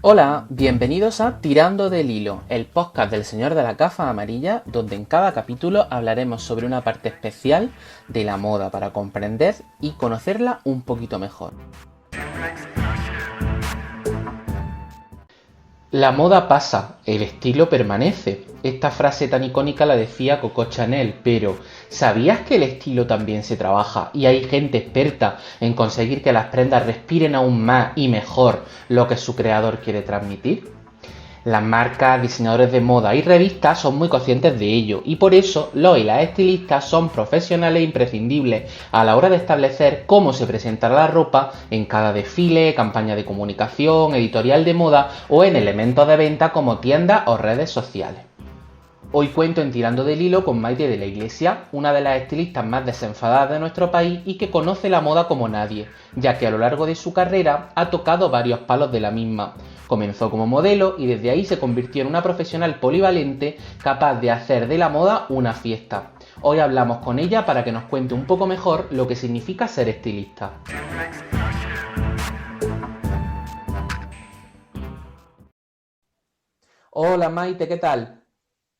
Hola, bienvenidos a Tirando del Hilo, el podcast del Señor de la Gafa Amarilla, donde en cada capítulo hablaremos sobre una parte especial de la moda para comprender y conocerla un poquito mejor. La moda pasa, el estilo permanece. Esta frase tan icónica la decía Coco Chanel, pero ¿sabías que el estilo también se trabaja y hay gente experta en conseguir que las prendas respiren aún más y mejor lo que su creador quiere transmitir? Las marcas, diseñadores de moda y revistas son muy conscientes de ello y por eso los y las estilistas son profesionales imprescindibles a la hora de establecer cómo se presentará la ropa en cada desfile, campaña de comunicación, editorial de moda o en elementos de venta como tiendas o redes sociales. Hoy cuento en Tirando del Hilo con Maite de la Iglesia, una de las estilistas más desenfadadas de nuestro país y que conoce la moda como nadie, ya que a lo largo de su carrera ha tocado varios palos de la misma. Comenzó como modelo y desde ahí se convirtió en una profesional polivalente capaz de hacer de la moda una fiesta. Hoy hablamos con ella para que nos cuente un poco mejor lo que significa ser estilista. Hola Maite, ¿qué tal?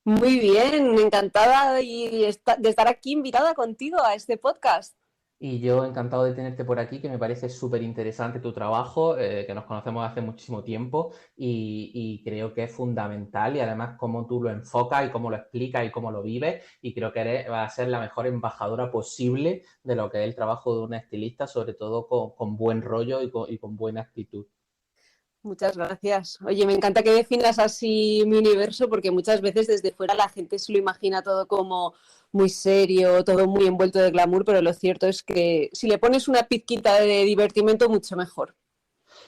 Muy bien, encantada de estar aquí invitada contigo a este podcast. Y yo encantado de tenerte por aquí, que me parece súper interesante tu trabajo, que nos conocemos hace muchísimo tiempo y creo que es fundamental y además cómo tú lo enfocas y cómo lo explicas y cómo lo vives y creo que vas a ser la mejor embajadora posible de lo que es el trabajo de una estilista, sobre todo con buen rollo y con buena actitud. Muchas gracias. Oye, me encanta que definas así mi universo porque muchas veces desde fuera la gente se lo imagina todo como muy serio, todo muy envuelto de glamour, pero lo cierto es que si le pones una pizquita de divertimento, mucho mejor.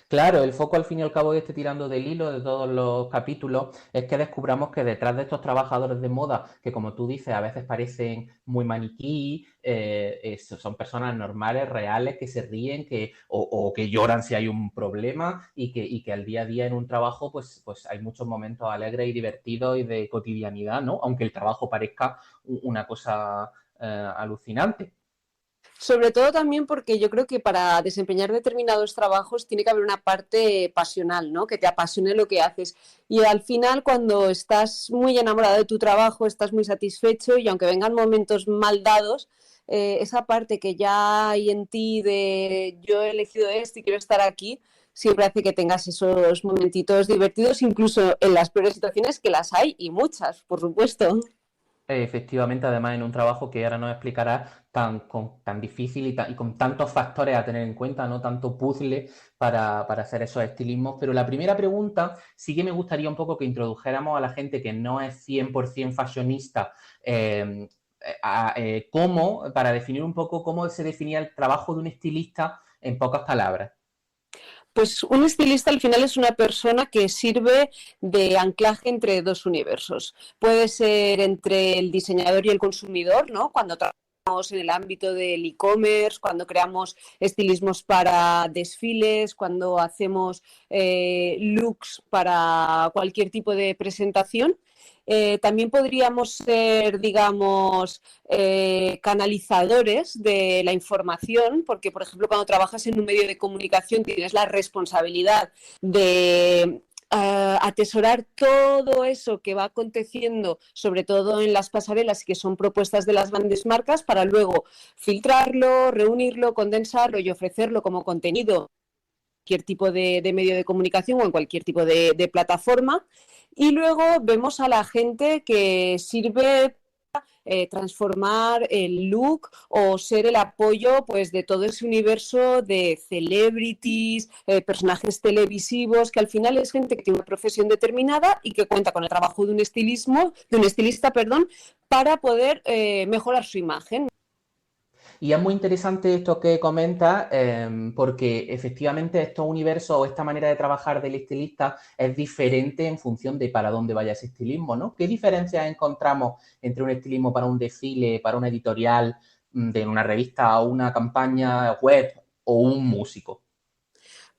Claro, el foco al fin y al cabo de este tirando del hilo de todos los capítulos es que descubramos que detrás de estos trabajadores de moda, que como tú dices, a veces parecen muy maniquí, son personas normales, reales, que se ríen o que lloran si hay un problema y que al día a día en un trabajo pues hay muchos momentos alegres y divertidos y de cotidianidad, ¿no? Aunque el trabajo parezca una cosa alucinante. Sobre todo también porque yo creo que para desempeñar determinados trabajos tiene que haber una parte pasional, ¿no? Que te apasione lo que haces. Y al final, cuando estás muy enamorado de tu trabajo, estás muy satisfecho y aunque vengan momentos mal dados, esa parte que ya hay en ti de yo he elegido esto y quiero estar aquí, siempre hace que tengas esos momentitos divertidos, incluso en las peores situaciones que las hay y muchas, por supuesto. Efectivamente, además en un trabajo que ahora nos explicará tan difícil y con tantos factores a tener en cuenta, no tanto puzzle para hacer esos estilismos. Pero la primera pregunta sí que me gustaría un poco que introdujéramos a la gente que no es 100% fashionista, para definir un poco cómo se definía el trabajo de un estilista en pocas palabras. Pues un estilista al final es una persona que sirve de anclaje entre dos universos. Puede ser entre el diseñador y el consumidor, ¿no? Cuando trabajamos en el ámbito del e-commerce, cuando creamos estilismos para desfiles, cuando hacemos looks para cualquier tipo de presentación. También podríamos ser, digamos, canalizadores de la información, porque, por ejemplo, cuando trabajas en un medio de comunicación tienes la responsabilidad de atesorar todo eso que va aconteciendo, sobre todo en las pasarelas que son propuestas de las grandes marcas, para luego filtrarlo, reunirlo, condensarlo y ofrecerlo como contenido cualquier tipo de medio de comunicación o en cualquier tipo de plataforma. Y luego vemos a la gente que sirve transformar el look o ser el apoyo pues de todo ese universo de celebrities, personajes televisivos, que al final es gente que tiene una profesión determinada y que cuenta con el trabajo de un estilista, perdón, para poder mejorar su imagen. Y es muy interesante esto que comentas, porque efectivamente estos universos o esta manera de trabajar del estilista es diferente en función de para dónde vaya ese estilismo, ¿no? ¿Qué diferencias encontramos entre un estilismo para un desfile, para una editorial de una revista o una campaña web o un músico?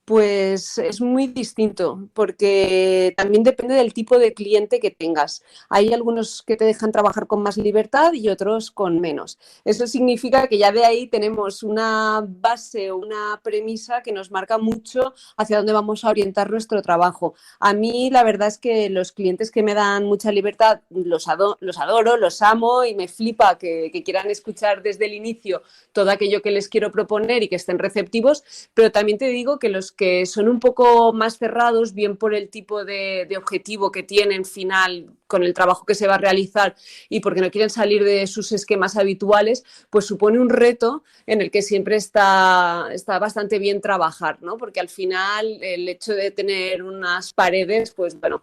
Pues es muy distinto, porque también depende del tipo de cliente que tengas. Hay algunos que te dejan trabajar con más libertad y otros con menos. Eso significa que ya de ahí tenemos una base, una premisa que nos marca mucho hacia dónde vamos a orientar nuestro trabajo. A mí la verdad es que los clientes que me dan mucha libertad los adoro, los amo y me flipa que quieran escuchar desde el inicio todo aquello que les quiero proponer y que estén receptivos, pero también te digo que los que son un poco más cerrados, bien por el tipo de objetivo que tienen final con el trabajo que se va a realizar y porque no quieren salir de sus esquemas habituales, pues supone un reto en el que siempre está bastante bien trabajar, ¿no? Porque al final el hecho de tener unas paredes, pues bueno,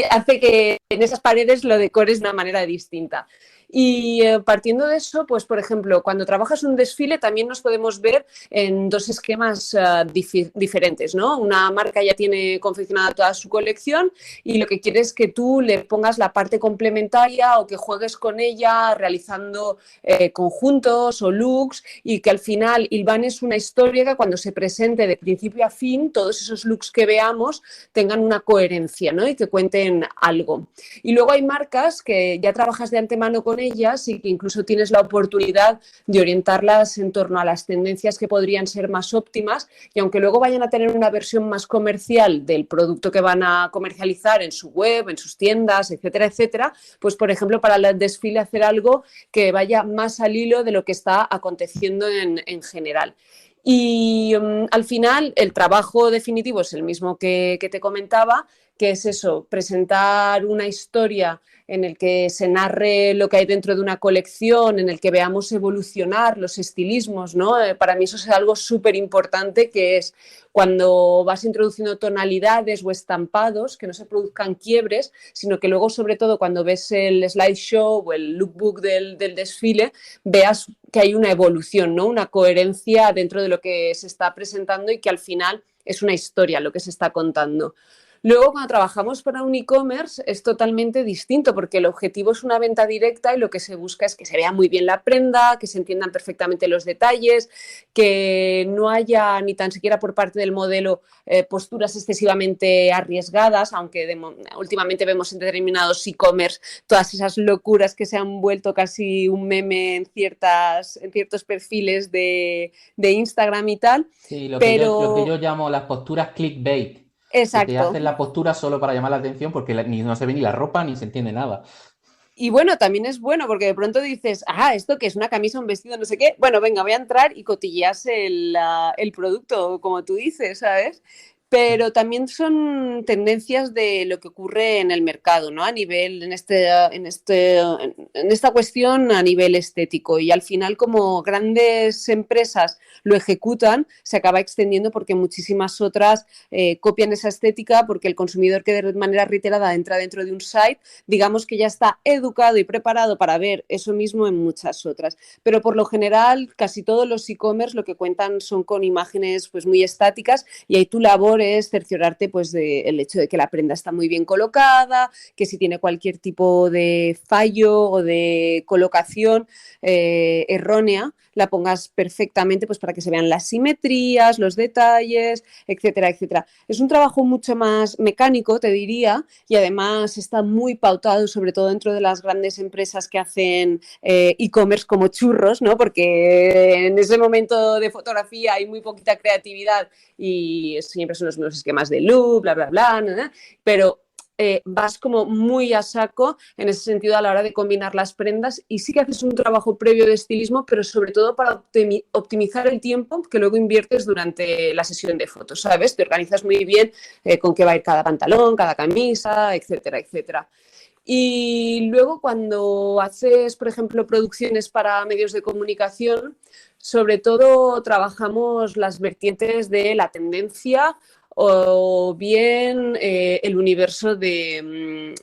hace que en esas paredes lo decores de una manera distinta. Y partiendo de eso, pues por ejemplo, cuando trabajas un desfile también nos podemos ver en dos esquemas diferentes, ¿no? Una marca ya tiene confeccionada toda su colección y lo que quiere es que tú le pongas la parte complementaria o que juegues con ella realizando conjuntos o looks y que al final hilvanes una historia que cuando se presente de principio a fin, todos esos looks que veamos tengan una coherencia, ¿no? Y que cuenten algo. Y luego hay marcas que ya trabajas de antemano con ellas y que incluso tienes la oportunidad de orientarlas en torno a las tendencias que podrían ser más óptimas y aunque luego vayan a tener una versión más comercial del producto que van a comercializar en su web, en sus tiendas, etcétera, etcétera, pues por ejemplo para el desfile hacer algo que vaya más al hilo de lo que está aconteciendo en general. Y al final el trabajo definitivo es el mismo que te comentaba, que es eso, presentar una historia en el que se narre lo que hay dentro de una colección, en el que veamos evolucionar los estilismos, ¿no? Para mí eso es algo súper importante, que es cuando vas introduciendo tonalidades o estampados, que no se produzcan quiebres, sino que luego, sobre todo, cuando ves el slideshow o el lookbook del desfile, veas que hay una evolución, ¿no? Una coherencia dentro de lo que se está presentando y que al final es una historia lo que se está contando. Luego, cuando trabajamos para un e-commerce es totalmente distinto porque el objetivo es una venta directa y lo que se busca es que se vea muy bien la prenda, que se entiendan perfectamente los detalles, que no haya ni tan siquiera por parte del modelo posturas excesivamente arriesgadas, aunque últimamente vemos en determinados e-commerce todas esas locuras que se han vuelto casi un meme en ciertos perfiles de Instagram y tal. Sí, lo que Pero yo llamo las posturas clickbait, que te exacto. hacen la postura solo para llamar la atención porque no se ve ni la ropa ni se entiende nada. Y bueno, también es bueno porque de pronto dices, esto que es una camisa, un vestido, no sé qué. Bueno, venga, voy a entrar y cotilleas el producto, como tú dices, ¿sabes? Pero también son tendencias de lo que ocurre en el mercado, ¿no? A nivel, en esta cuestión a nivel estético. Y al final, como grandes empresas lo ejecutan, se acaba extendiendo porque muchísimas otras copian esa estética porque el consumidor que de manera reiterada entra dentro de un site, digamos que ya está educado y preparado para ver eso mismo en muchas otras. Pero por lo general, casi todos los e-commerce lo que cuentan son con imágenes pues muy estáticas y ahí tu labor es cerciorarte pues del hecho de que la prenda está muy bien colocada, que si tiene cualquier tipo de fallo o de colocación errónea, la pongas perfectamente pues para que se vean las simetrías, los detalles, etcétera, etcétera. Es un trabajo mucho más mecánico, te diría, y además está muy pautado, sobre todo dentro de las grandes empresas que hacen e-commerce como churros, ¿no? Porque en ese momento de fotografía hay muy poquita creatividad y siempre son los mismos esquemas de look, bla, bla, bla, ¿no? Pero vas como muy a saco en ese sentido a la hora de combinar las prendas y sí que haces un trabajo previo de estilismo, pero sobre todo para optimizar el tiempo que luego inviertes durante la sesión de fotos, ¿sabes? Te organizas muy bien con qué va a ir cada pantalón, cada camisa, etcétera, etcétera. Y luego cuando haces, por ejemplo, producciones para medios de comunicación, sobre todo trabajamos las vertientes de la tendencia o bien el universo de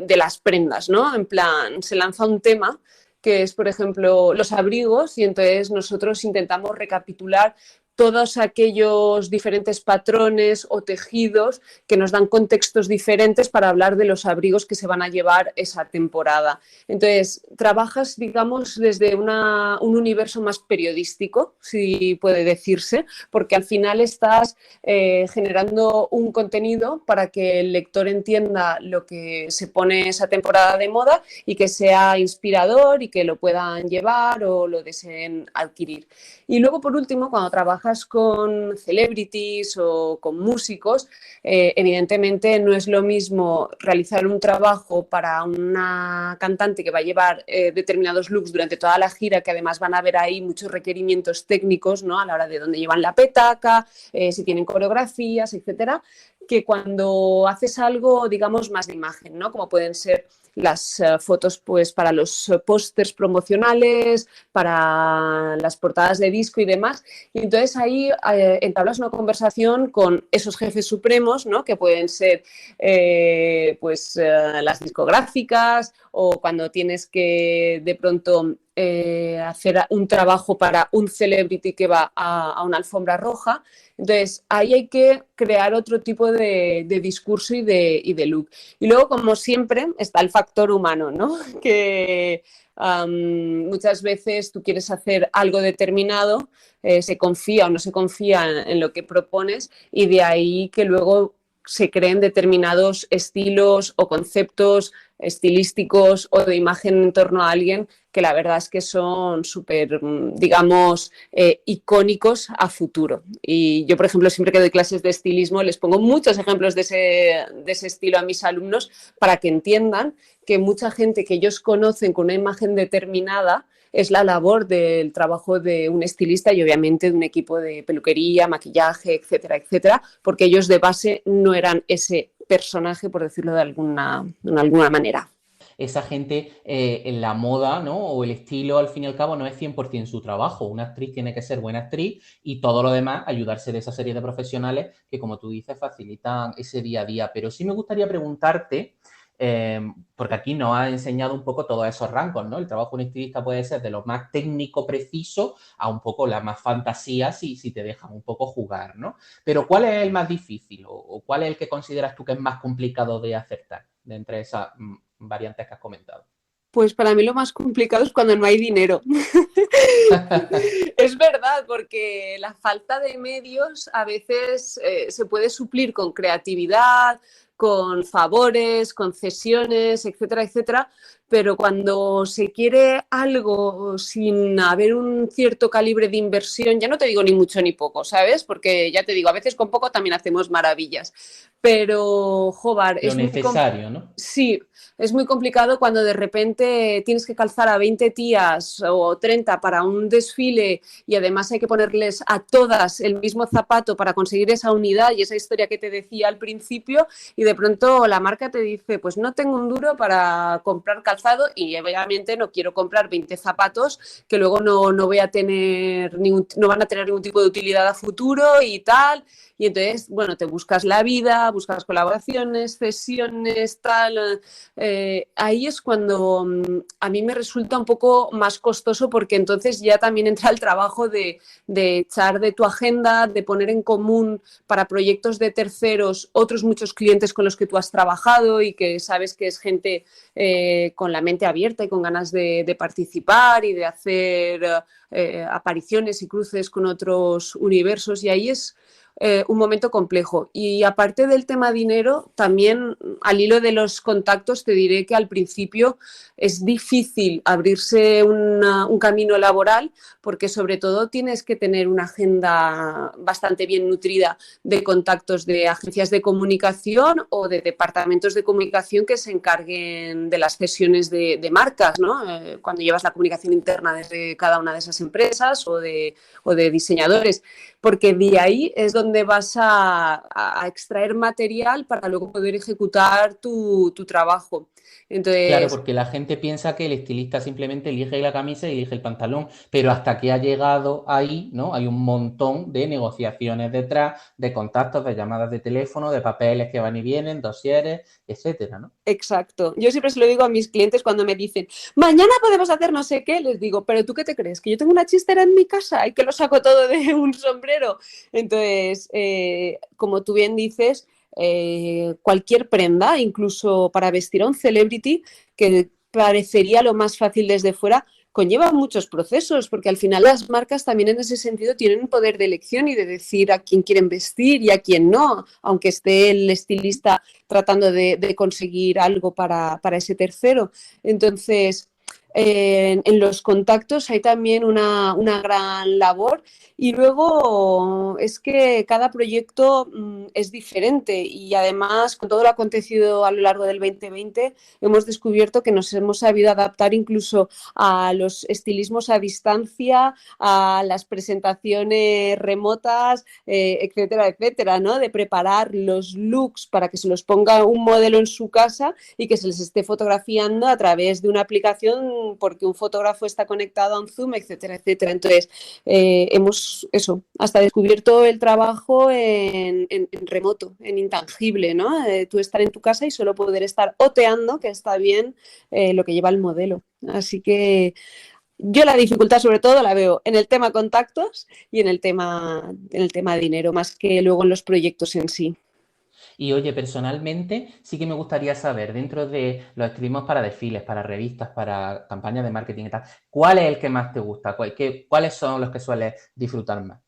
las prendas, ¿no? En plan, se lanza un tema que es, por ejemplo, los abrigos y entonces nosotros intentamos recapitular todos aquellos diferentes patrones o tejidos que nos dan contextos diferentes para hablar de los abrigos que se van a llevar esa temporada. Entonces, trabajas, digamos, desde un universo más periodístico, si puede decirse, porque al final estás generando un contenido para que el lector entienda lo que se pone esa temporada de moda y que sea inspirador y que lo puedan llevar o lo deseen adquirir. Y luego, por último, cuando trabajas con celebrities o con músicos, evidentemente no es lo mismo realizar un trabajo para una cantante que va a llevar determinados looks durante toda la gira, que además van a haber ahí muchos requerimientos técnicos, ¿no? A la hora de dónde llevan la petaca, si tienen coreografías, etcétera, que cuando haces algo, digamos, más de imagen, ¿no? Como pueden ser las fotos pues para los pósters promocionales, para las portadas de disco y demás. Y entonces ahí entablas una conversación con esos jefes supremos, ¿no? Que pueden ser las discográficas o cuando tienes que de pronto hacer un trabajo para un celebrity que va a una alfombra roja. Entonces, ahí hay que crear otro tipo de discurso y de look. Y luego, como siempre, está el factor humano, ¿no? Que muchas veces tú quieres hacer algo determinado, se confía o no se confía en lo que propones y de ahí que luego se creen determinados estilos o conceptos estilísticos o de imagen en torno a alguien que la verdad es que son súper, digamos, icónicos a futuro. Y yo, por ejemplo, siempre que doy clases de estilismo les pongo muchos ejemplos de ese estilo a mis alumnos para que entiendan que mucha gente que ellos conocen con una imagen determinada es la labor del trabajo de un estilista y obviamente de un equipo de peluquería, maquillaje, etcétera, etcétera, porque ellos de base no eran ese personaje, por decirlo de alguna manera. Esa gente en la moda, ¿no? O el estilo, al fin y al cabo, no es 100% su trabajo. Una actriz tiene que ser buena actriz y todo lo demás ayudarse de esa serie de profesionales que, como tú dices, facilitan ese día a día. Pero sí me gustaría preguntarte, porque aquí nos ha enseñado un poco todos esos rangos, ¿no? El trabajo de un estilista puede ser de lo más técnico preciso a un poco la más fantasía si te dejan un poco jugar, ¿no? Pero ¿cuál es el más difícil o cuál es el que consideras tú que es más complicado de acertar de entre esas variantes que has comentado? Pues para mí lo más complicado es cuando no hay dinero. Es verdad, porque la falta de medios a veces se puede suplir con creatividad, con favores, concesiones, etcétera, etcétera, pero cuando se quiere algo sin haber un cierto calibre de inversión, ya no te digo ni mucho ni poco, ¿sabes? Porque ya te digo, a veces con poco también hacemos maravillas, pero, joder, Lo necesario, ¿no? Sí, es muy complicado cuando de repente tienes que calzar a 20 tías o 30 para un desfile y además hay que ponerles a todas el mismo zapato para conseguir esa unidad y esa historia que te decía al principio y de pronto la marca te dice, pues no tengo un duro para comprar calzado y obviamente no quiero comprar 20 zapatos que luego no voy a tener no van a tener ningún tipo de utilidad a futuro y tal. Y entonces, bueno, te buscas la vida, buscas colaboraciones, cesiones, tal. Ahí es cuando a mí me resulta un poco más costoso porque entonces ya también entra el trabajo de echar de tu agenda, de poner en común para proyectos de terceros otros muchos clientes con los que tú has trabajado y que sabes que es gente con la mente abierta y con ganas de participar y de hacer apariciones y cruces con otros universos. Y ahí es un momento complejo. Y aparte del tema dinero, también al hilo de los contactos te diré que al principio es difícil abrirse un camino laboral porque sobre todo tienes que tener una agenda bastante bien nutrida de contactos de agencias de comunicación o de departamentos de comunicación que se encarguen de las cesiones de marcas, ¿no? Cuando llevas la comunicación interna de cada una de esas empresas o de diseñadores, porque de ahí es donde vas a extraer material para luego poder ejecutar tu trabajo. Claro, Entonces, porque la gente piensa que el estilista simplemente elige la camisa y elige el pantalón, pero hasta que ha llegado ahí, ¿no? Hay un montón de negociaciones detrás, de contactos, de llamadas de teléfono, de papeles que van y vienen, dosieres, etcétera, ¿no? exacto. Yo siempre se lo digo a mis clientes cuando me dicen, mañana podemos hacer no sé qué, les digo, pero ¿tú qué te crees? ¿Que yo tengo una chistera en mi casa y que lo saco todo de un sombrero? Entonces, como tú bien dices, cualquier prenda, incluso para vestir a un celebrity, que parecería lo más fácil desde fuera, conlleva muchos procesos, porque al final las marcas también en ese sentido tienen un poder de elección y de decir a quién quieren vestir y a quién no, aunque esté el estilista tratando de conseguir algo para ese tercero. Entonces, en los contactos hay también una gran labor y luego es que cada proyecto es diferente y además con todo lo acontecido a lo largo del 2020 hemos descubierto que nos hemos sabido adaptar incluso a los estilismos a distancia, a las presentaciones remotas, etcétera, etcétera, ¿no? De preparar los looks para que se los ponga un modelo en su casa y que se les esté fotografiando a través de una aplicación porque un fotógrafo está conectado a un Zoom, etcétera, etcétera. Entonces, hemos eso, hasta descubierto el trabajo en remoto, en intangible, ¿no? Tú estar en tu casa y solo poder estar oteando, que está bien, lo que lleva el modelo. Así que yo la dificultad sobre todo la veo en el tema contactos y en el tema dinero, más que luego en los proyectos en sí. Y oye, personalmente sí que me gustaría saber, dentro de los estilismos para desfiles, para revistas, para campañas de marketing y tal, ¿cuál es el que más te gusta? ¿Cuáles son los que sueles disfrutar más?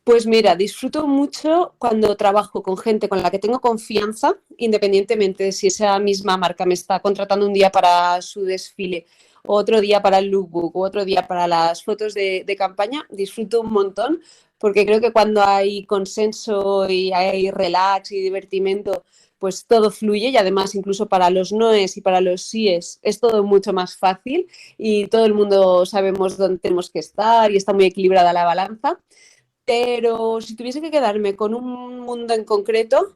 Pues mira, disfruto mucho cuando trabajo con gente con la que tengo confianza, independientemente de si esa misma marca me está contratando un día para su desfile, otro día para el lookbook, otro día para las fotos de campaña, disfruto un montón porque creo que cuando hay consenso y hay relax y divertimento, pues todo fluye y además incluso para los noes y para los síes es todo mucho más fácil y todo el mundo sabemos dónde tenemos que estar y está muy equilibrada la balanza. Pero si tuviese que quedarme con un mundo en concreto,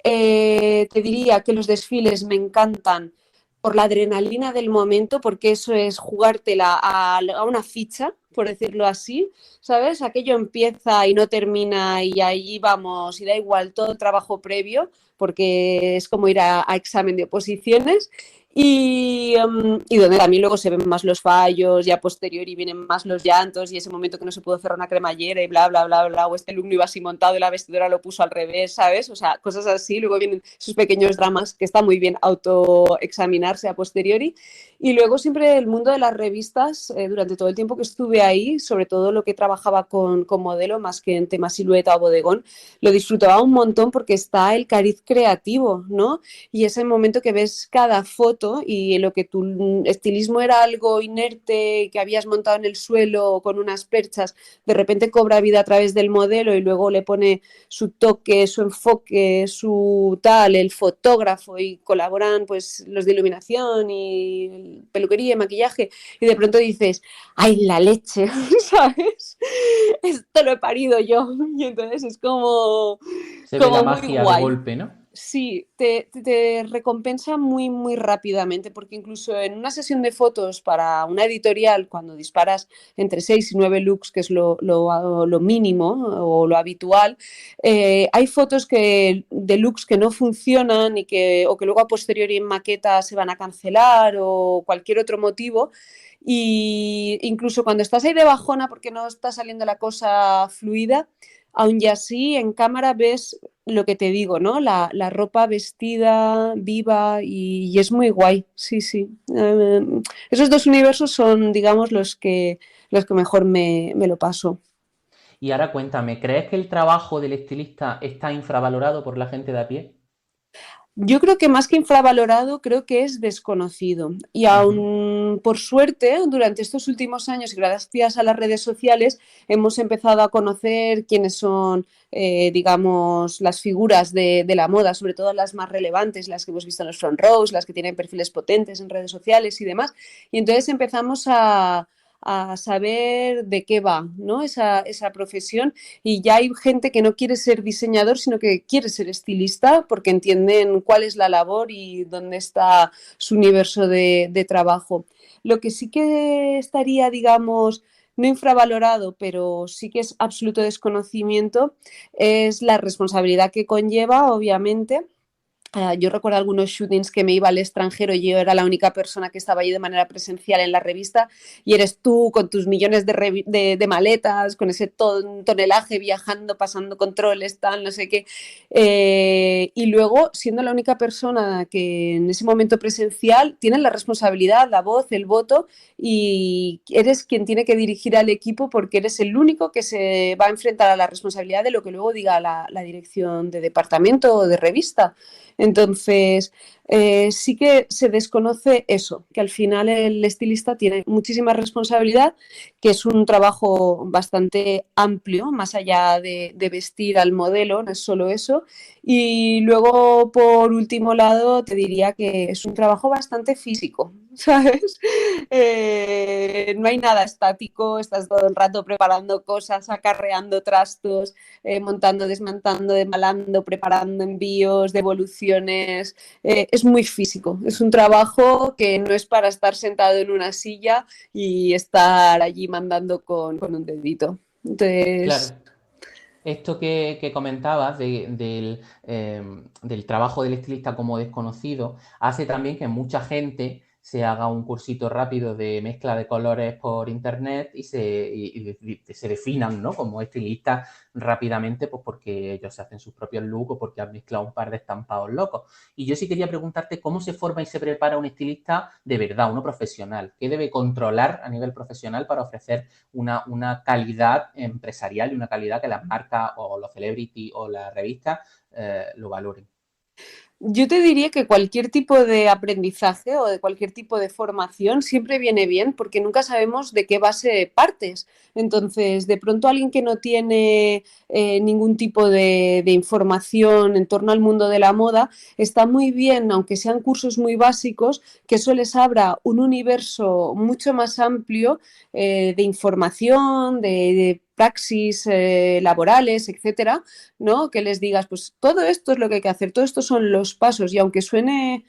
te diría que los desfiles me encantan por la adrenalina del momento, porque eso es jugártela a una ficha, por decirlo así, ¿sabes? Aquello empieza y no termina y allí vamos y da igual todo el trabajo previo, porque es como ir a examen de oposiciones. Y donde también luego se ven más los fallos y a posteriori vienen más los llantos y ese momento que no se pudo cerrar una cremallera y bla, bla, bla, bla, o este alumno iba así montado y la vestidura lo puso al revés, ¿sabes? O sea, cosas así. Luego vienen esos pequeños dramas que está muy bien autoexaminarse a posteriori. Y luego siempre el mundo de las revistas, durante todo el tiempo que estuve ahí, sobre todo lo que trabajaba con modelo, más que en tema silueta o bodegón, lo disfrutaba un montón porque está el cariz creativo, ¿no? Y ese momento que ves cada foto y lo que tu estilismo era algo inerte que habías montado en el suelo con unas perchas, de repente cobra vida a través del modelo y luego le pone su toque, su enfoque, su tal, el fotógrafo y colaboran pues los de iluminación y peluquería y maquillaje y de pronto dices, ¡ay, la leche! ¿Sabes? Esto lo he parido yo y entonces es Se ve la como muy magia de guay. golpe, ¿no? Sí, te recompensa muy, muy rápidamente, porque incluso en una sesión de fotos para una editorial, cuando disparas entre 6 y 9 looks, que es lo mínimo o lo habitual, hay fotos de looks que no funcionan o que luego a posteriori en maqueta se van a cancelar o cualquier otro motivo. Y incluso cuando estás ahí de bajona porque no está saliendo la cosa fluida, aún y así en cámara ves lo que te digo, ¿no? La ropa vestida, viva y es muy guay, sí, sí. Esos dos universos son, digamos, los que mejor me lo paso. Y ahora cuéntame, ¿crees que el trabajo del estilista está infravalorado por la gente de a pie? Yo creo que más que infravalorado, creo que es desconocido. Y Ujú. aún por suerte, durante estos últimos años y gracias a las redes sociales, hemos empezado a conocer quiénes son, digamos, las figuras de la moda, sobre todo las más relevantes, las que hemos visto en los front rows, las que tienen perfiles potentes en redes sociales y demás. Y entonces empezamos a saber de qué va, ¿no? Esa profesión, y ya hay gente que no quiere ser diseñador, sino que quiere ser estilista porque entienden cuál es la labor y dónde está su universo de trabajo. Lo que sí que estaría, digamos, no infravalorado, pero sí que es absoluto desconocimiento, es la responsabilidad que conlleva, obviamente. Yo recuerdo algunos shootings que me iba al extranjero y yo era la única persona que estaba allí de manera presencial en la revista, y eres tú con tus millones de maletas, con ese tonelaje, viajando, pasando controles, tal, no sé qué. Y luego, siendo la única persona que en ese momento presencial tienes la responsabilidad, la voz, el voto, y eres quien tiene que dirigir al equipo porque eres el único que se va a enfrentar a la responsabilidad de lo que luego diga la dirección de departamento o de revista. Entonces, sí que se desconoce eso, que al final el estilista tiene muchísima responsabilidad, que es un trabajo bastante amplio, más allá de vestir al modelo, no es solo eso. Y luego, por último lado, te diría que es un trabajo bastante físico, ¿sabes? No hay nada estático, estás todo el rato preparando cosas, acarreando trastos, montando, desmontando, embalando, preparando envíos, devoluciones. Es muy físico, es un trabajo que no es para estar sentado en una silla y estar allí mandando con un dedito. Entonces, Claro. Esto que comentabas del trabajo del estilista como desconocido hace también que mucha gente se haga un cursito rápido de mezcla de colores por internet y se definan, ¿no?, como estilistas rápidamente, pues porque ellos se hacen sus propios looks o porque han mezclado un par de estampados locos. Y yo sí quería preguntarte cómo se forma y se prepara un estilista de verdad, uno profesional. ¿Qué debe controlar a nivel profesional para ofrecer una calidad empresarial y una calidad que las marcas o los celebrity o las revistas lo valoren? yo te diría que cualquier tipo de aprendizaje o de cualquier tipo de formación siempre viene bien porque nunca sabemos de qué base partes. Entonces, de pronto alguien que no tiene ningún tipo de información en torno al mundo de la moda, está muy bien, aunque sean cursos muy básicos, que eso les abra un universo mucho más amplio de información, de praxis laborales, etcétera, ¿no? Que les digas, pues todo esto es lo que hay que hacer, todo esto son los pasos, y aunque suene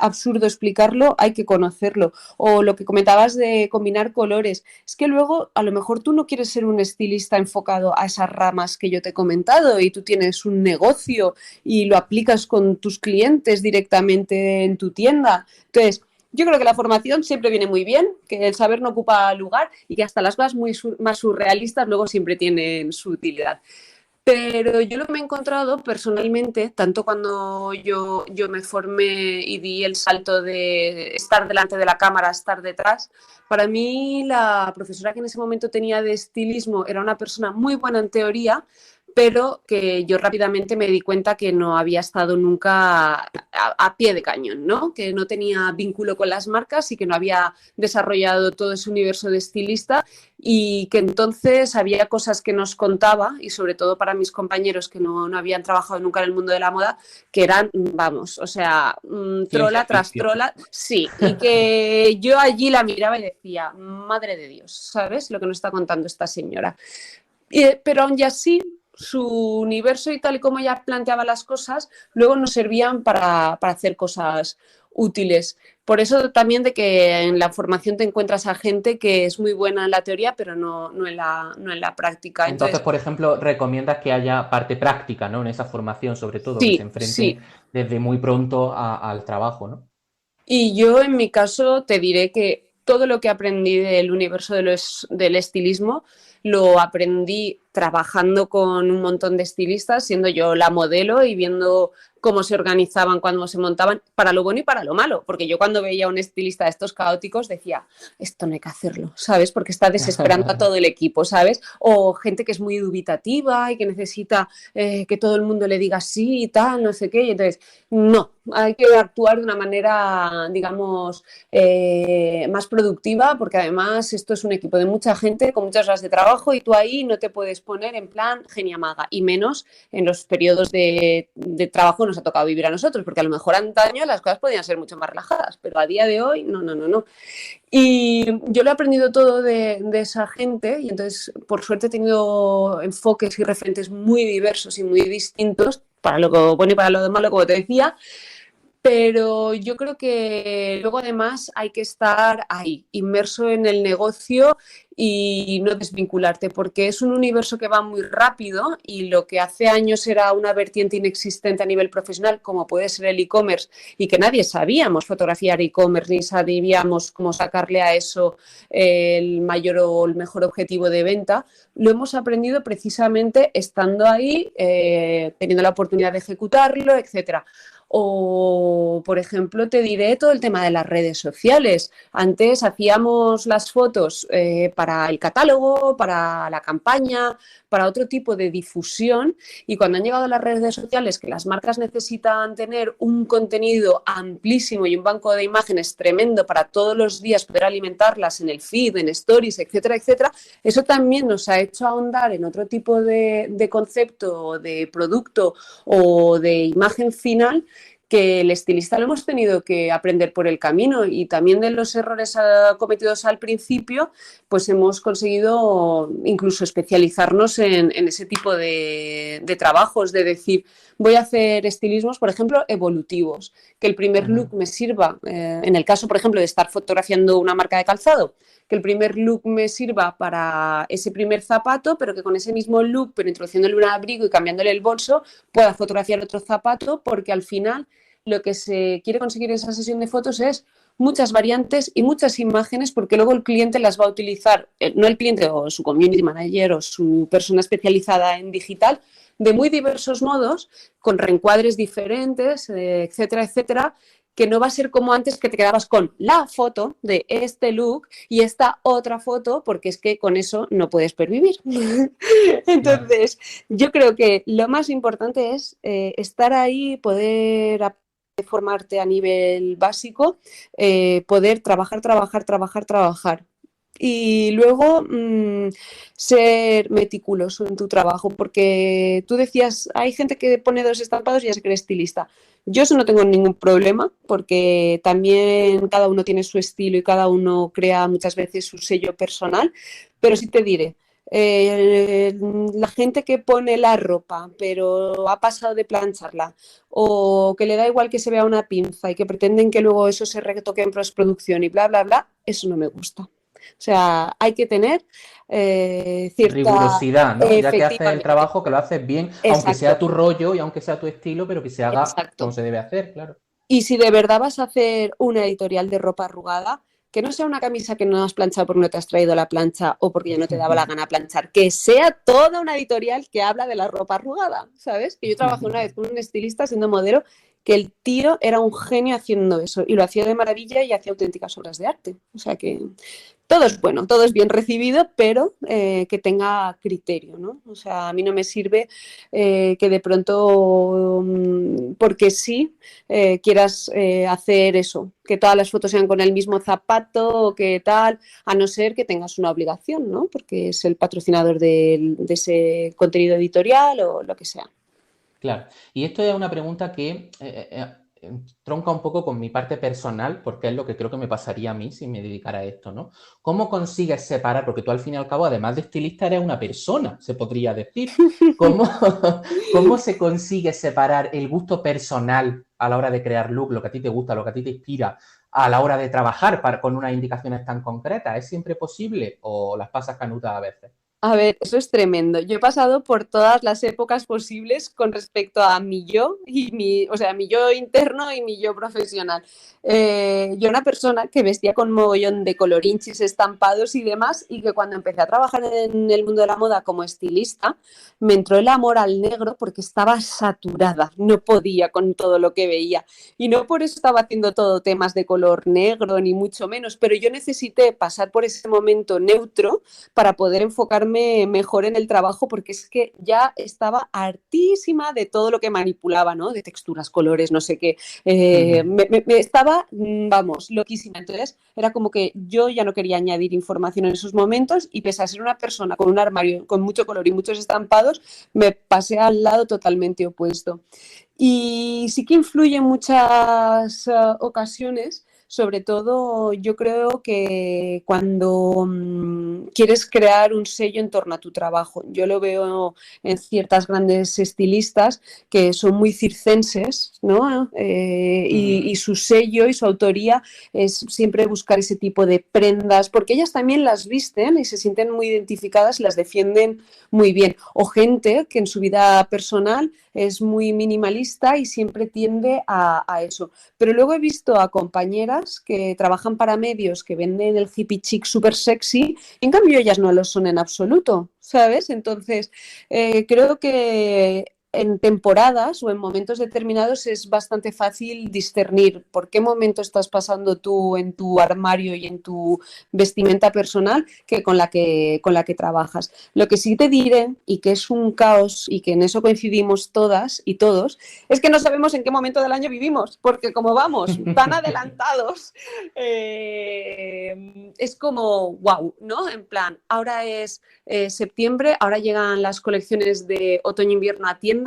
absurdo explicarlo, hay que conocerlo. O lo que comentabas de combinar colores, es que luego a lo mejor tú no quieres ser un estilista enfocado a esas ramas que yo te he comentado y tú tienes un negocio y lo aplicas con tus clientes directamente en tu tienda. Entonces, yo creo que la formación siempre viene muy bien, que el saber no ocupa lugar y que hasta las cosas más surrealistas luego siempre tienen su utilidad. Pero yo lo que me he encontrado personalmente, tanto cuando yo me formé y di el salto de estar delante de la cámara a estar detrás, para mí la profesora que en ese momento tenía de estilismo era una persona muy buena en teoría, pero que yo rápidamente me di cuenta que no había estado nunca a pie de cañón, ¿no? Que no tenía vínculo con las marcas y que no había desarrollado todo ese universo de estilista, y que entonces había cosas que nos contaba, y sobre todo para mis compañeros que no habían trabajado nunca en el mundo de la moda, que eran, vamos, o sea, Ciencia trola tras ficción. trola, sí, y que yo allí la miraba y decía, madre de Dios, ¿sabes lo que nos está contando esta señora? Pero aún así, su universo y tal y como ella planteaba las cosas, luego nos servían para hacer cosas útiles. Por eso también de que en la formación te encuentras a gente que es muy buena en la teoría, pero no en la práctica. Entonces, Entonces, por ejemplo, recomiendas que haya parte práctica, ¿no?, en esa formación, sobre todo, que se sí, sí. enfrenten desde muy pronto al trabajo, ¿no? Y yo en mi caso te diré que todo lo que aprendí del universo del estilismo lo aprendí trabajando con un montón de estilistas, siendo yo la modelo y viendo cómo se organizaban cuando se montaban, para lo bueno y para lo malo, porque yo cuando veía a un estilista de estos caóticos decía, esto no hay que hacerlo, ¿sabes? Porque está desesperando a todo el equipo, ¿sabes? O gente que es muy dubitativa y que necesita que todo el mundo le diga sí y tal, no sé qué, y entonces, no, hay que actuar de una manera, digamos, más productiva, porque además esto es un equipo de mucha gente con muchas horas de trabajo y tú ahí no te puedes poner en plan genia maga, y menos en los periodos de trabajo nos ha tocado vivir a nosotros, porque a lo mejor antaño las cosas podían ser mucho más relajadas, pero a día de hoy no, no, no, no. Y yo lo he aprendido todo de esa gente, y entonces por suerte he tenido enfoques y referentes muy diversos y muy distintos, para lo bueno y para lo malo, como te decía. Pero yo creo que luego además hay que estar ahí, inmerso en el negocio y no desvincularte, porque es un universo que va muy rápido y lo que hace años era una vertiente inexistente a nivel profesional, como puede ser el e-commerce, y que nadie sabíamos fotografiar e-commerce ni sabíamos cómo sacarle a eso el mayor o el mejor objetivo de venta, lo hemos aprendido precisamente estando ahí, teniendo la oportunidad de ejecutarlo, etcétera. O, por ejemplo, te diré todo el tema de las redes sociales. Antes hacíamos las fotos para el catálogo, para la campaña, para otro tipo de difusión, y cuando han llegado las redes sociales, que las marcas necesitan tener un contenido amplísimo y un banco de imágenes tremendo para todos los días poder alimentarlas en el feed, en stories, etcétera, etcétera, eso también nos ha hecho ahondar en otro tipo de concepto, de producto o de imagen final, que el estilista lo hemos tenido que aprender por el camino, y también de los errores cometidos al principio, pues hemos conseguido incluso especializarnos en ese tipo de trabajos, de decir, voy a hacer estilismos, por ejemplo, evolutivos, que el primer look me sirva, en el caso, por ejemplo, de estar fotografiando una marca de calzado, que el primer look me sirva para ese primer zapato, pero que con ese mismo look, pero introduciéndole un abrigo y cambiándole el bolso, pueda fotografiar otro zapato, porque al final lo que se quiere conseguir en esa sesión de fotos es muchas variantes y muchas imágenes, porque luego el cliente las va a utilizar, no el cliente o su community manager o su persona especializada en digital, de muy diversos modos, con reencuadres diferentes, etcétera, etcétera, que no va a ser como antes, que te quedabas con la foto de este look y esta otra foto, porque es que con eso no puedes pervivir. Entonces, yo creo que lo más importante es estar ahí, poder formarte a nivel básico, poder trabajar, trabajar, trabajar, trabajar. Y luego ser meticuloso en tu trabajo, porque tú decías, hay gente que pone dos estampados y ya se cree estilista. Yo eso no tengo ningún problema, porque también cada uno tiene su estilo y cada uno crea muchas veces su sello personal, pero sí te diré, la gente que pone la ropa pero ha pasado de plancharla, o que le da igual que se vea una pinza y que pretenden que luego eso se retoque en postproducción y bla, bla, bla, eso no me gusta. O sea, hay que tener cierta Rigurosidad, ¿no? Ya que haces el efectivamente. trabajo, que lo haces bien, aunque sea Exacto, tu rollo y aunque sea tu estilo, pero que se haga como exacto. se debe hacer, claro. Y si de verdad vas a hacer una editorial de ropa arrugada, que no sea una camisa que no has planchado porque no te has traído la plancha o porque ya no te daba la gana planchar, que sea toda una editorial que habla de la ropa arrugada, ¿sabes? Que yo trabajé una vez con un estilista siendo modelo, que el tío era un genio haciendo eso y lo hacía de maravilla y hacía auténticas obras de arte. O sea que todo es bueno, todo es bien recibido, pero que tenga criterio, ¿no? O sea, a mí no me sirve que de pronto, porque sí, quieras hacer eso, que todas las fotos sean con el mismo zapato o que tal, a no ser que tengas una obligación, ¿no? Porque es el patrocinador de ese contenido editorial o lo que sea. Claro. Y esto es una pregunta que tronca un poco con mi parte personal, porque es lo que creo que me pasaría a mí si me dedicara a esto, ¿no? ¿Cómo consigues separar? Porque tú al fin y al cabo, además de estilista, eres una persona, se podría decir. ¿Cómo, cómo se consigue separar el gusto personal a la hora de crear look, lo que a ti te gusta, lo que a ti te inspira, a la hora de trabajar con unas indicaciones tan concretas? ¿Es siempre posible o las pasas canutas a veces? A ver, eso es tremendo. Yo he pasado por todas las épocas posibles con respecto a mi yo y o sea, mi yo interno y mi yo profesional. Yo una persona que vestía con mogollón de colorinchis, estampados y demás, y que cuando empecé a trabajar en el mundo de la moda como estilista, me entró el amor al negro porque estaba saturada, no podía con todo lo que veía. Y no por eso estaba haciendo todo temas de color negro, ni mucho menos, pero yo necesité pasar por ese momento neutro para poder enfocarme desempeñarme mejor en el trabajo, porque es que ya estaba hartísima de todo lo que manipulaba, ¿no? De texturas, colores, no sé qué. Me estaba, vamos, loquísima. Entonces era como que yo ya no quería añadir información en esos momentos y pese a ser una persona con un armario con mucho color y muchos estampados, me pasé al lado totalmente opuesto. Y sí que influye en muchas ocasiones, sobre todo yo creo que cuando quieres crear un sello en torno a tu trabajo. Yo lo veo en ciertas grandes estilistas que son muy circenses, ¿no? Y su sello y su autoría es siempre buscar ese tipo de prendas, porque ellas también las visten y se sienten muy identificadas y las defienden muy bien. O gente que en su vida personal es muy minimalista y siempre tiende a eso. Pero luego he visto a compañeras que trabajan para medios que venden el hippie chic súper sexy, en cambio ellas no lo son en absoluto, ¿sabes? Entonces, creo que en temporadas o en momentos determinados es bastante fácil discernir por qué momento estás pasando tú en tu armario y en tu vestimenta personal que con la que trabajas. Lo que sí te diré, y que es un caos y que en eso coincidimos todas y todos, es que no sabemos en qué momento del año vivimos, porque como vamos tan adelantados, es como wow, ¿no? En plan, ahora es septiembre, ahora llegan las colecciones de otoño-invierno a tienda,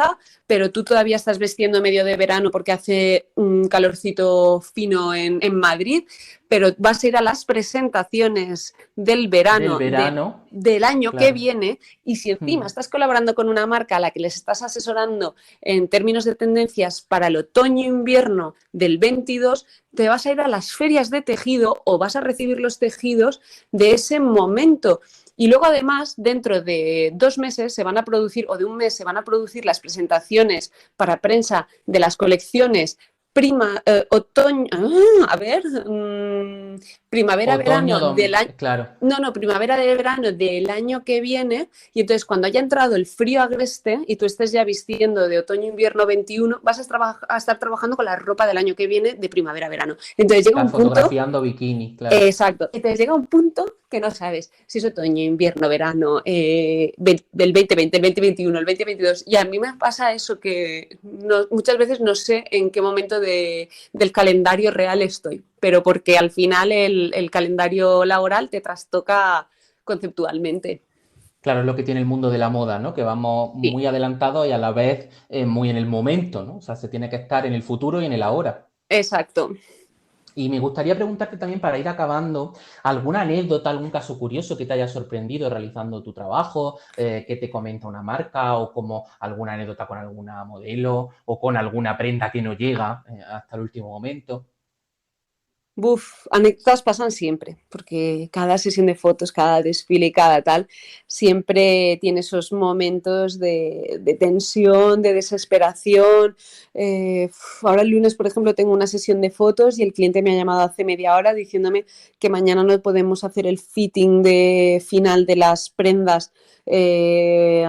pero tú todavía estás vestiendo medio de verano porque hace un calorcito fino en Madrid, pero vas a ir a las presentaciones del Del verano verano, del año que claro. viene, y si encima estás colaborando con una marca a la que les estás asesorando en términos de tendencias para el otoño-invierno del 22, te vas a ir a las ferias de tejido o vas a recibir los tejidos de ese momento. Y luego, además, dentro de 2 meses se van a producir, o de un mes, se van a producir las presentaciones para prensa de las colecciones otoño, a ver, Otoño, primavera-verano del año. claro. No, primavera de verano del año que viene, y entonces cuando haya entrado el frío agreste y tú estés ya vistiendo de otoño-invierno 21, vas a estar trabajando con la ropa del año que viene de primavera-verano. Entonces llega Estás un punto. fotografiando bikini, claro. Exacto. Entonces llega un punto que no sabes si es otoño, invierno, verano, del 2020, el 2021, el 2022. Y a mí me pasa eso que muchas veces no sé en qué momento del calendario real estoy, pero porque al final el calendario laboral te trastoca conceptualmente. Claro, es lo que tiene el mundo de la moda, ¿no? Que vamos Sí, muy adelantados y a la vez muy en el momento, ¿no? O sea, se tiene que estar en el futuro y en el ahora. exacto. Y me gustaría preguntarte también, para ir acabando, alguna anécdota, algún caso curioso que te haya sorprendido realizando tu trabajo, que te comenta una marca, o como alguna anécdota con alguna modelo, o con alguna prenda que no llega hasta el último momento. Buf, anécdotas pasan siempre, porque cada sesión de fotos, cada desfile y cada tal, siempre tiene esos momentos de tensión, de desesperación. Ahora el lunes, por ejemplo, tengo una sesión de fotos y el cliente me ha llamado hace media hora diciéndome que mañana no podemos hacer el fitting de final de las prendas porque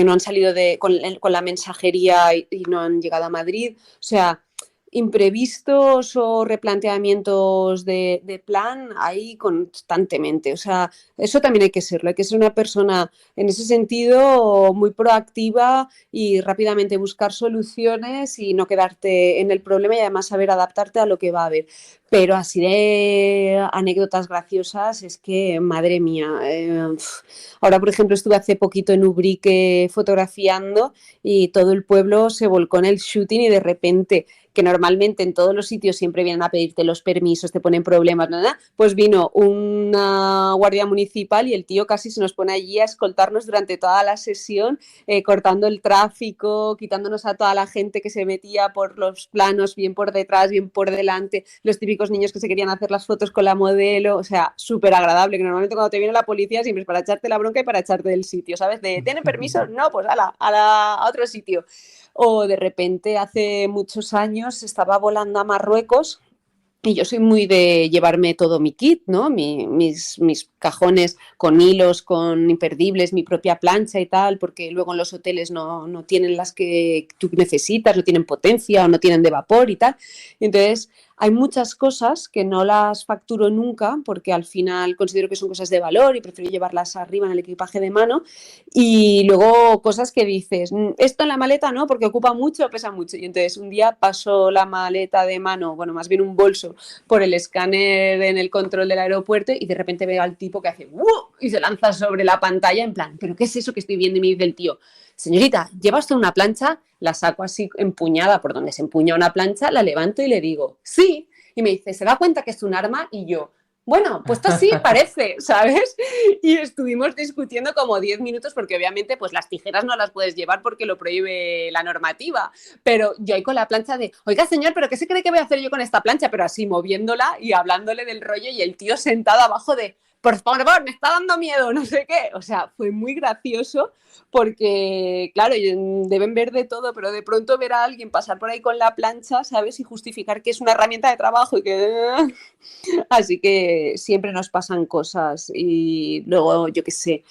no han salido con la mensajería y no han llegado a Madrid. O sea, imprevistos o replanteamientos de plan hay constantemente. O sea, eso también hay que serlo. Hay que ser una persona en ese sentido muy proactiva y rápidamente buscar soluciones y no quedarte en el problema y además saber adaptarte a lo que va a haber. Pero así de anécdotas graciosas es que, madre mía, ahora por ejemplo estuve hace poquito en Ubrique fotografiando y todo el pueblo se volcó en el shooting y de repente que normalmente en todos los sitios siempre vienen a pedirte los permisos, te ponen problemas, nada, pues vino una guardia municipal y el tío casi se nos pone allí a escoltarnos durante toda la sesión, cortando el tráfico, quitándonos a toda la gente que se metía por los planos, bien por detrás, bien por delante, los típicos niños que se querían hacer las fotos con la modelo, o sea, súper agradable, que normalmente cuando te viene la policía siempre es para echarte la bronca y para echarte del sitio, ¿sabes? ¿Tienen permiso? No, pues a otro sitio. O de repente hace muchos años estaba volando a Marruecos y yo soy muy de llevarme todo mi kit, ¿no? Mis cajones con hilos, con imperdibles, mi propia plancha y tal, porque luego en los hoteles no tienen las que tú necesitas, no tienen potencia o no tienen de vapor y tal. Y entonces hay muchas cosas que no las facturo nunca porque al final considero que son cosas de valor y prefiero llevarlas arriba en el equipaje de mano, y luego cosas que dices, esto en la maleta no, porque ocupa mucho, pesa mucho, y entonces un día paso la maleta de mano, bueno, más bien un bolso, por el escáner en el control del aeropuerto y de repente veo al tipo que hace ¡wow! Y se lanza sobre la pantalla en plan, ¿pero qué es eso que estoy viendo? Y me dice el tío, señorita, ¿lleva usted una plancha? La saco así empuñada por donde se empuña una plancha, la levanto y le digo, sí. Y me dice, ¿se da cuenta que es un arma? Y yo, bueno, pues esto sí parece, ¿sabes? Y estuvimos discutiendo como 10 minutos porque obviamente pues las tijeras no las puedes llevar porque lo prohíbe la normativa. Pero yo ahí con la plancha de, oiga señor, ¿pero qué se cree que voy a hacer yo con esta plancha? Pero así moviéndola y hablándole del rollo y el tío sentado abajo de, por favor, me está dando miedo, no sé qué. O sea, fue muy gracioso porque, claro, deben ver de todo, pero de pronto ver a alguien pasar por ahí con la plancha, ¿sabes? Y justificar que es una herramienta de trabajo y que... Así que siempre nos pasan cosas y luego, yo qué sé,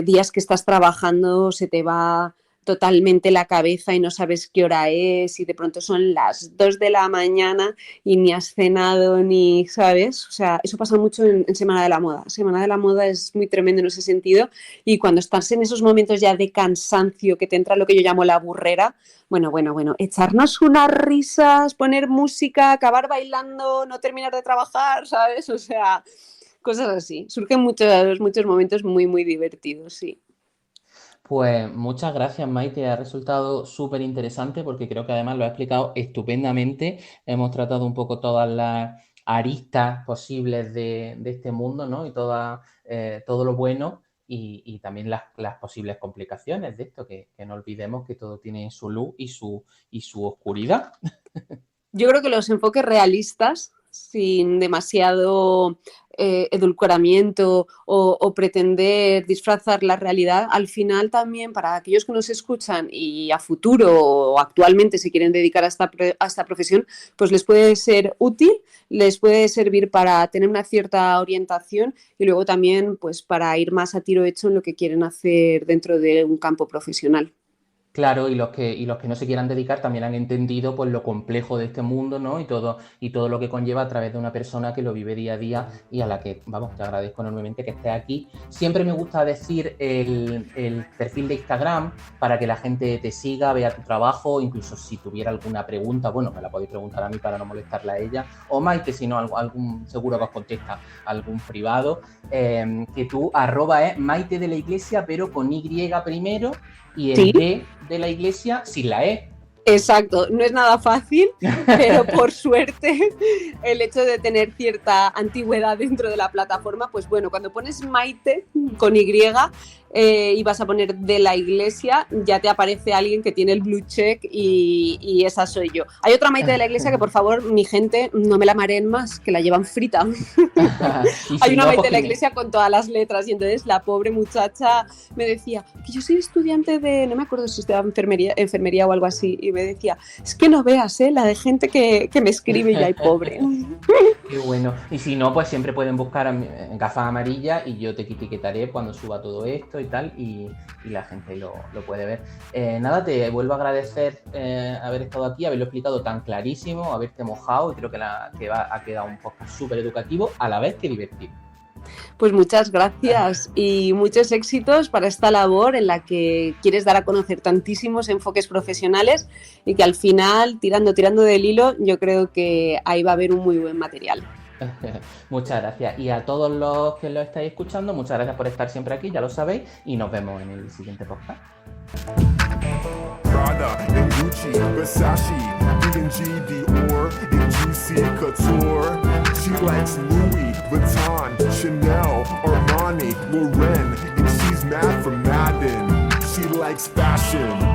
días que estás trabajando se te va totalmente la cabeza y no sabes qué hora es y de pronto son las 2 de la mañana y ni has cenado ni, ¿sabes? O sea, eso pasa mucho en Semana de la Moda. Semana de la Moda es muy tremendo en ese sentido y cuando estás en esos momentos ya de cansancio que te entra lo que yo llamo la burrera, bueno, echarnos unas risas, poner música, acabar bailando, no terminar de trabajar, ¿sabes? O sea, cosas así. Surgen muchos momentos muy, muy divertidos, sí. Pues muchas gracias, Maite. Ha resultado súper interesante porque creo que además lo ha explicado estupendamente. Hemos tratado un poco todas las aristas posibles de este mundo, ¿no? Y todo lo bueno y también las posibles complicaciones de esto, que no olvidemos que todo tiene su luz y su oscuridad. Yo creo que los enfoques realistas, sin demasiado edulcoramiento o pretender disfrazar la realidad, al final también para aquellos que nos escuchan y a futuro o actualmente se quieren dedicar a esta profesión, pues les puede ser útil, les puede servir para tener una cierta orientación y luego también pues para ir más a tiro hecho en lo que quieren hacer dentro de un campo profesional. Claro, y los que no se quieran dedicar también han entendido pues lo complejo de este mundo, ¿no? Y todo lo que conlleva a través de una persona que lo vive día a día y a la que, vamos, te agradezco enormemente que estés aquí. Siempre me gusta decir el perfil de Instagram para que la gente te siga, vea tu trabajo, incluso si tuviera alguna pregunta, bueno, me la podéis preguntar a mí para no molestarla a ella, o Maite, si no, algún seguro que os contesta, algún privado, que tu arroba es Maite de la Iglesia, pero con Y primero, y el ¿Sí? D de la Iglesia sin la E. Exacto, no es nada fácil, pero por suerte el hecho de tener cierta antigüedad dentro de la plataforma, pues bueno, cuando pones Maite con Y y vas a poner de la Iglesia, ya te aparece alguien que tiene el blue check y esa soy yo. Hay otra Maite de la Iglesia que por favor, mi gente, no me la mareen más, que la llevan frita. Hay una Maite de la Iglesia con todas las letras y entonces la pobre muchacha me decía que yo soy estudiante de, no me acuerdo si estudiaba enfermería o algo así, y me decía, es que no veas la de gente que me escribe y ay, pobre. Qué bueno. Y si no, pues siempre pueden buscar en gafas amarillas y yo te etiquetaré cuando suba todo esto y tal, y la gente lo puede ver. Nada, te vuelvo a agradecer haber estado aquí, haberlo explicado tan clarísimo, haberte mojado, y creo que ha quedado un podcast súper educativo, a la vez que divertido. Pues muchas gracias y muchos éxitos para esta labor en la que quieres dar a conocer tantísimos enfoques profesionales y que al final, tirando del hilo, yo creo que ahí va a haber un muy buen material. Muchas gracias. Y a todos los que lo estáis escuchando, muchas gracias por estar siempre aquí, ya lo sabéis, y nos vemos en el siguiente podcast. Prada and Gucci, Versace, B&G, Dior, and Juicy Couture. She likes Louis Vuitton, Chanel, Armani, Lauren, and she's mad from Madden. She likes fashion.